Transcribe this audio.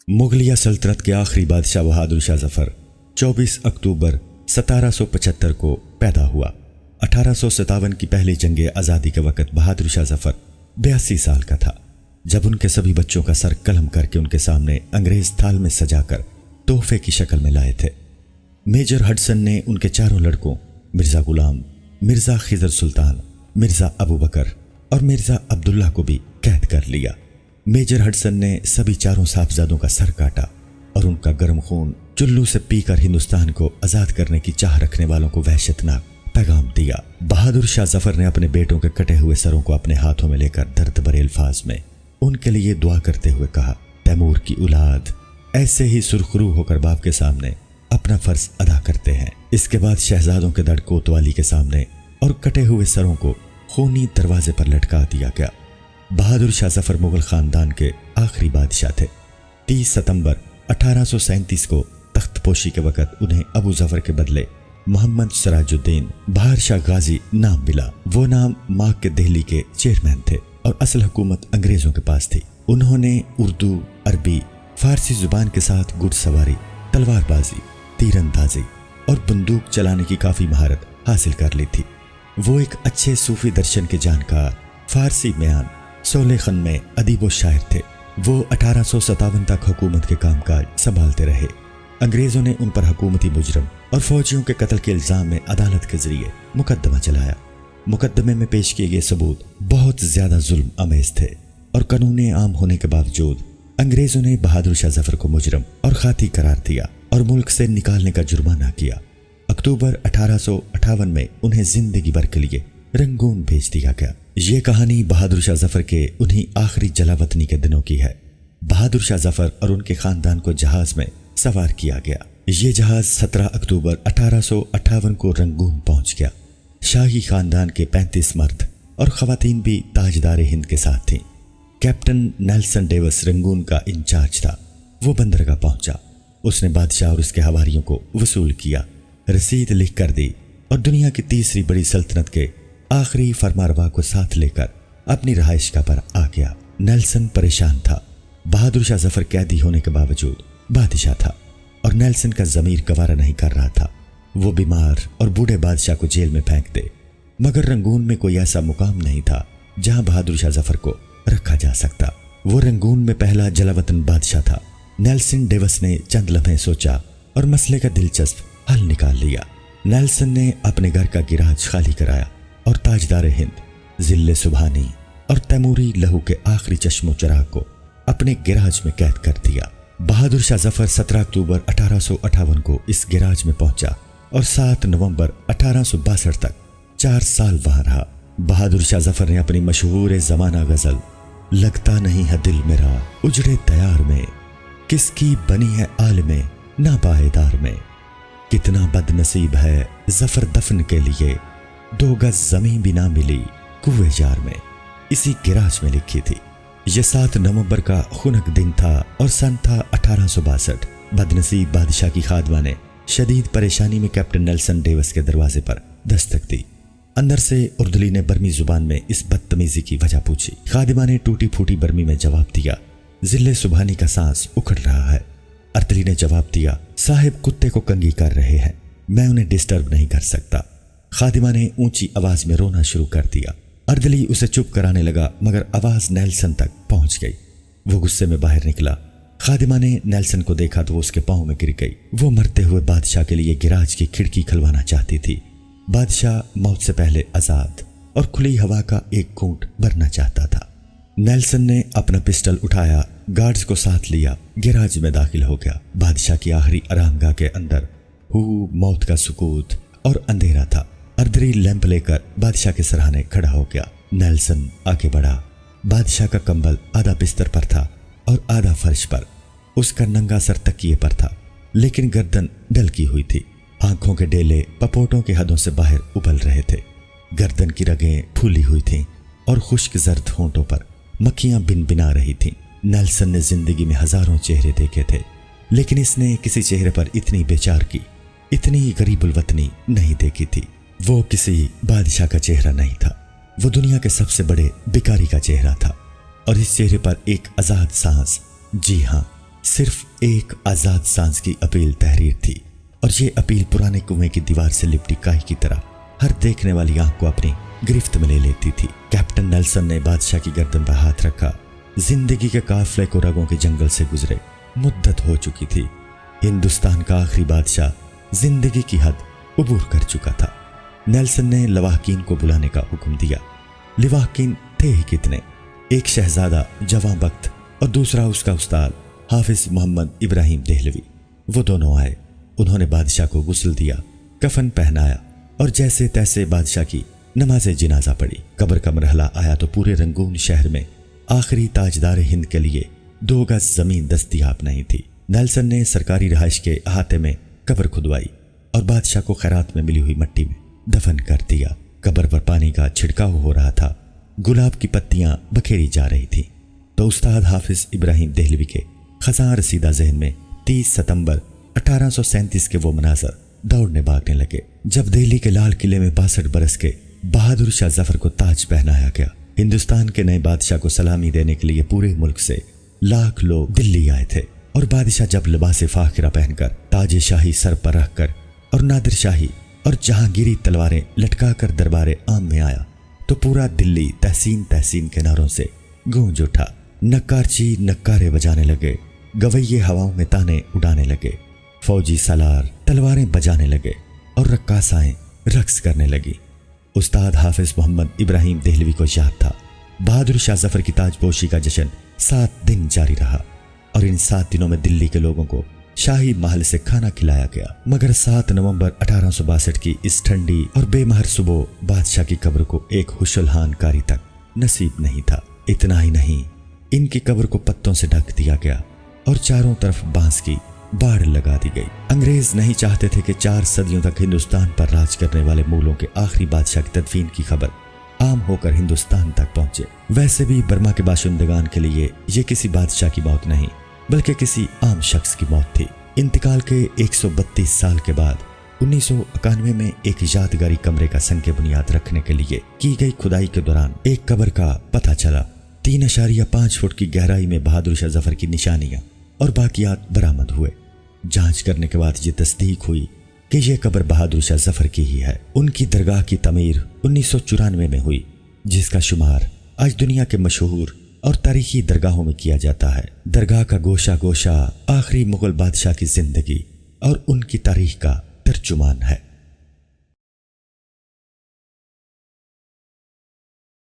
मुगलिया सल्तनत के आखिरी बादशाह बहादुर शाह जफर 24 अक्टूबर 1775 को पैदा हुआ। 1857 की पहली जंग आज़ादी के वक्त बहादुर शाह जफर 82 साल का था जब उनके सभी बच्चों का सर कलम करके उनके सामने अंग्रेज थाल में सजाकर तोहफे की शक्ल में लाए थे। मेजर हडसन ने उनके चारों लड़कों मिर्जा गुलाम, मिर्जा खिजर सुल्तान, मिर्जा अबू बकर और मिर्जा अब्दुल्ला को भी कैद कर लिया। मेजर हडसन ने सभी चारों साहबजादों का सर काटा और उनका गर्म खून चुल्लू से पीकर हिंदुस्तान को आजाद करने की चाह रखने वालों को वहशतनाक पैगाम दिया। बहादुर शाह जफर ने अपने बेटों के कटे हुए सरों को अपने हाथों में लेकर दर्द भरे अल्फाज में उनके लिए दुआ करते हुए कहा, तैमूर की औलाद ऐसे ही सुरखरू होकर बाप के सामने अपना फर्ज अदा करते हैं। इसके बाद शहजादों के दड़ कोतवाली के सामने और कटे हुए सरों को खूनी दरवाजे पर लटका दिया गया। बहादुर शाह जफर मुगल खानदान के आखिरी बादशाह थे। 30 सितंबर 1837 को तख्तपोशी के वक्त उन्हें अबू जफर के बदले मोहम्मद सिराजुद्दीन बहार शाह गाजी नाम मिला। वो नाम माँ के दिल्ली के चेयरमैन थे और असल हुकूमत अंग्रेजों के पास थी। उन्होंने उर्दू, अरबी, फारसी जुबान के साथ घुड़सवारी, तलवारबाजी, तीरंदाजी और बंदूक चलाने की काफी महारत हासिल कर ली थी। वो एक अच्छे सूफी दर्शन के जानकार, फारसी बयान, सोलेखन में अदीब व शायर थे। वो 1857 तक हुकूमत के कामकाज संभालते रहे। अंग्रेजों ने उन पर हुकूमती मुजरम और फौजियों के कत्ल के इल्जाम में अदालत के जरिए मुकदमा चलाया। मुकदमे में पेश किए गए सबूत बहुत ज्यादा जुल्म आमेज थे और कानून आम होने के बावजूद अंग्रेजों ने बहादुर शाह जफर को मुजरम और खाती करार दिया और मुल्क से निकालने का जुर्माना किया। अक्टूबर 1858 में उन्हें जिंदगी भर के लिए रंगून भेज दिया गया। ये कहानी बहादुर शाह जफर के उन्हीं आखिरी जलावतनी के दिनों की है। बहादुर शाह जफर और उनके खानदान को जहाज में सवार किया गया। ये जहाज 17 अक्टूबर 1858 को रंगून पहुंच गया। शाही खानदान के 35 मर्द और खवातीन भी ताजदार हिंद के साथ थीं। कैप्टन नेल्सन डेविस रंगून का इंचार्ज था। वो बंदरगाह पहुंचा। उसने बादशाह और उसके हवारियों को वसूल किया, रसीद लिख कर दी और दुनिया की तीसरी बड़ी सल्तनत के आखिरी फरमारवा को साथ लेकर अपनी रहाइशगाह पर आ गया। नेल्सन परेशान था। बहादुर शाह जफर कैदी होने के बावजूद बादशाह था और नेल्सन का ज़मीर गवारा नहीं कर रहा था। वो बीमार और बूढ़े बादशाह को जेल में फेंक दे, मगर रंगून में कोई ऐसा मुकाम नहीं था जहां बहादुर शाह जफर को रखा जा सकता। वो रंगून में पहला जलावतन बादशाह था। नेल्सन डेविस ने चंद लम्हे सोचा और मसले का दिलचस्प हल निकाल लिया। नेल्सन ने अपने घर का गिराज खाली कराया और ताजदार हिंद, जिले सुबहानी और तैमूरी लहू के आखिरी चश्मो चराग को अपने गिराज में कैद कर दिया। बहादुर शाह जफर 17 अक्टूबर 1858 को इस गिराज में पहुंचा और 7 नवंबर 1862 तक 4 साल वहां रहा। बहादुर शाह जफर ने अपनी मशहूर जमाना गजल लगता नहीं है दिल मेरा उजड़े तैयार में, किसकी बनी है आल में ना पाएदार में, कितना बदनसीब है जफर दफन के लिए, 2 गज जमीन भी ना मिली कुएं जार में, इसी गिराज में लिखी थी। यह 7 नवंबर का खुनक दिन था और सन था 1862। बदनसीब बादशाह की खादमा ने शदीद परेशानी में कैप्टन नेल्सन डेविस के दरवाजे पर दस्तक दी। अंदर से उर्दुली ने बर्मी जुबान में इस बदतमीजी की वजह पूछी। खादिमा ने टूटी फूटी बर्मी में जवाब दिया, जिले सुबहानी का सांस उखड़ रहा है। अर्दली ने जवाब दिया, साहिब कुत्ते को कंगी कर रहे हैं, मैं उन्हें डिस्टर्ब नहीं कर सकता। खादिमा ने ऊंची आवाज में रोना शुरू कर दिया। अर्दली उसे चुप कराने लगा, मगर आवाज नेल्सन तक पहुंच गई। वो गुस्से में बाहर निकला। खादिमा ने नेल्सन को देखा तो वो उसके पांव में गिर गई। वो मरते हुए बादशाह के लिए गिराज की खिड़की खुलवाना चाहती थी। बादशाह मौत से पहले आजाद और खुली हवा का एक घूंट भरना चाहता था। नेल्सन ने अपना पिस्टल उठाया, गार्ड्स को साथ लिया, गिराज में दाखिल हो गया। बादशाह की आखिरी आरामगाह के अंदर मौत का सुकूत और अंधेरा था। अर्दली लैंप लेकर बादशाह के सराहने खड़ा हो गया। नेल्सन आगे बढ़ा। बादशाह का कंबल आधा बिस्तर पर था और आधा फर्श पर। उसका नंगा सर तकिए पर था, लेकिन गर्दन ढलकी हुई थी। आंखों के डेले पपोटों के हदों से बाहर उबल रहे थे। गर्दन की रगें फूली हुई थीं और खुश्क जर्द होंठों पर मक्खियां बिन रही थीं। नेल्सन ने जिंदगी में हजारों चेहरे देखे थे, लेकिन इसने किसी चेहरे पर इतनी बेचार की, इतनी गरीबुल वतनी नहीं देखी थी। वो किसी बादशाह का चेहरा नहीं था, वो दुनिया के सबसे बड़े भिखारी का चेहरा था। और इस चेहरे पर एक आजाद सांस, जी हाँ, صرف ایک آزاد سانس کی اپیل تحریر تھی، اور یہ اپیل پرانے کنویں کی دیوار سے لپٹی کائی کی طرح ہر دیکھنے والی آنکھ کو اپنی گرفت میں لے لیتی تھی۔ کیپٹن نیلسن نے بادشاہ کی گردن پر ہاتھ رکھا۔ زندگی کے قافلے کو رگوں کے جنگل سے گزرے مدت ہو چکی تھی۔ ہندوستان کا آخری بادشاہ زندگی کی حد عبور کر چکا تھا۔ نیلسن نے لواحقین کو بلانے کا حکم دیا۔ لواحقین تھے ہی کتنے، ایک شہزادہ جواں بخت اور دوسرا اس کا استاد حافظ محمد ابراہیم دہلوی۔ وہ دونوں آئے، انہوں نے بادشاہ کو غسل دیا، کفن پہنایا اور جیسے تیسے بادشاہ کی نماز جنازہ پڑھی۔ قبر کا مرحلہ آیا تو پورے رنگون شہر میں آخری تاجدار ہند کے لیے 2 گز زمین دستیاب نہیں تھی۔ نیلسن نے سرکاری رہائش کے احاطے میں قبر کھدوائی اور بادشاہ کو خیرات میں ملی ہوئی مٹی میں دفن کر دیا۔ قبر پر پانی کا چھڑکاؤ ہو رہا تھا، گلاب کی پتیاں بکھیری جا رہی تھیں، تو استاد حافظ ابراہیم دہلوی کے خزاں رسیدہ ذہن میں 30 ستمبر 1837 کے وہ مناظر دوڑنے بھاگنے لگے جب دہلی کے لال قلعے میں 62 برس کے بہادر شاہ ظفر کو تاج پہنایا گیا۔ ہندوستان کے نئے بادشاہ کو سلامی دینے کے لیے پورے ملک سے لاکھ لوگ دلی آئے تھے، اور بادشاہ جب لباس فاخرہ پہن کر، تاج شاہی سر پر رکھ کر اور نادر شاہی اور جہانگیری تلواریں لٹکا کر دربار عام میں آیا تو پورا دلی تحسین تحسین کے نعروں سے گونج اٹھا۔ نکارچی نکارے بجانے لگے، گویے ہواؤں میں تانے اڑانے لگے، فوجی سالار تلواریں بجانے لگے اور رقاصائیں رقص کرنے لگی۔ استاد حافظ محمد ابراہیم دہلوی کو یاد تھا بہادر شاہ ظفر کی تاج پوشی کا جشن 7 دن جاری رہا، اور ان 7 دنوں میں دلی کے لوگوں کو شاہی محل سے کھانا کھلایا گیا، مگر 7 نومبر 1862 کی اس ٹھنڈی اور بے مہر صبح بادشاہ کی قبر کو ایک حشلحان کاری تک نصیب نہیں تھا۔ اتنا ہی نہیں، ان کی قبر کو پتوں سے ڈھک دیا گیا اور چاروں طرف بانس کی باڑ لگا دی گئی۔ انگریز نہیں چاہتے تھے کہ 4 صدیوں تک ہندوستان پر راج کرنے والے مغلوں کے آخری بادشاہ کی تدفین کی خبر عام ہو کر ہندوستان تک پہنچے۔ ویسے بھی برما کے باشندگان کے لیے یہ کسی بادشاہ کی موت نہیں بلکہ کسی عام شخص کی موت تھی۔ انتقال کے 132 سال کے بعد 1991 میں ایک یادگاری کمرے کا سنگ بنیاد رکھنے کے لیے کی گئی کھدائی کے دوران ایک قبر کا پتہ چلا۔ 3.5 فٹ کی گہرائی میں بہادر شاہ ظفر کی نشانیاں اور باقیات برآمد ہوئے۔ جانچ کرنے کے بعد یہ تصدیق ہوئی کہ یہ قبر بہادر شاہ ظفر کی ہی ہے۔ ان کی درگاہ کی تعمیر 1994 میں ہوئی، جس کا شمار آج دنیا کے مشہور اور تاریخی درگاہوں میں کیا جاتا ہے۔ درگاہ کا گوشہ گوشہ آخری مغل بادشاہ کی زندگی اور ان کی تاریخ کا ترجمان ہے۔